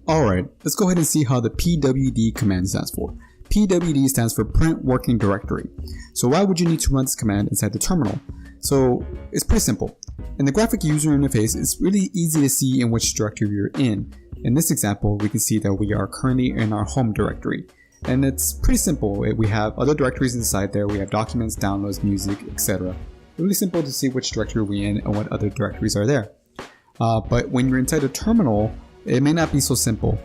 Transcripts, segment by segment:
Alright, let's go ahead and see how the PWD command stands for. PWD stands for print working directory. So why would you need to run this command inside the terminal? So it's pretty simple. In the graphic user interface, it's really easy to see in which directory you're in. In this example, we can see that we are currently in our home directory. And it's pretty simple. We have other directories inside there. We have documents, downloads, music, etc. Really simple to see which directory we're in and what other directories are there. But when you're inside a terminal, it may not be so simple.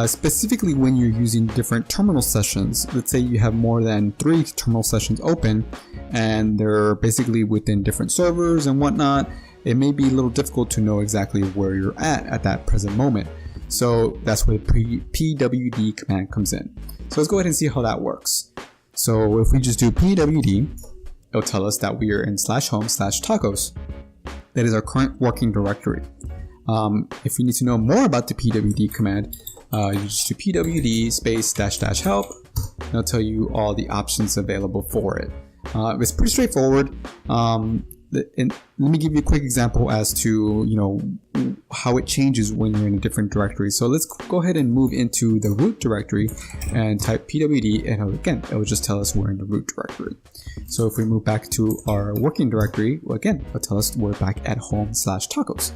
Specifically when you're using different terminal sessions. Let's say you have more than 3 terminal sessions open and they're basically within different servers and whatnot. It may be a little difficult to know exactly where you're at that present moment. So that's where the PWD command comes in. So let's go ahead and see how that works. So if we just do PWD, it'll tell us that we are in /home/tacos. That is our current working directory. If you need to know more about the PWD command, you just do PWD space -- help, and it'll tell you all the options available for it. It's pretty straightforward. And let me give you a quick example as to how it changes when you're in a different directory. So let's go ahead and move into the root directory and type PWD, and again, it will just tell us we're in the root directory. So if we move back to our working directory, well, again, it'll tell us we're back at home/tacos.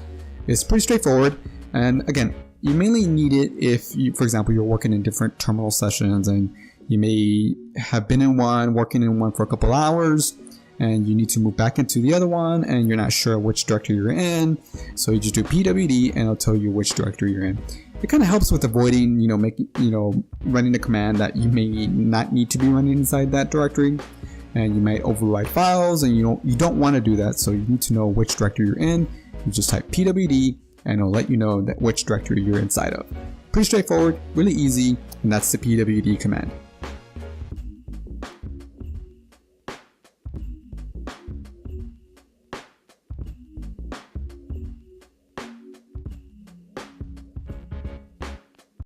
It's pretty straightforward, and again, you mainly need it if you, for example, you're working in different terminal sessions and you may have been in one, working in one for a couple hours, and you need to move back into the other one and you're not sure which directory you're in. So you just do PWD and it'll tell you which directory you're in. It kind of helps with avoiding, running a command that you may not need to be running inside that directory, and you might override files, and you don't want to do that. So you need to know which directory you're in. You just type PWD and it'll let you know which directory you're inside of. Pretty straightforward, really easy, and that's the PWD command.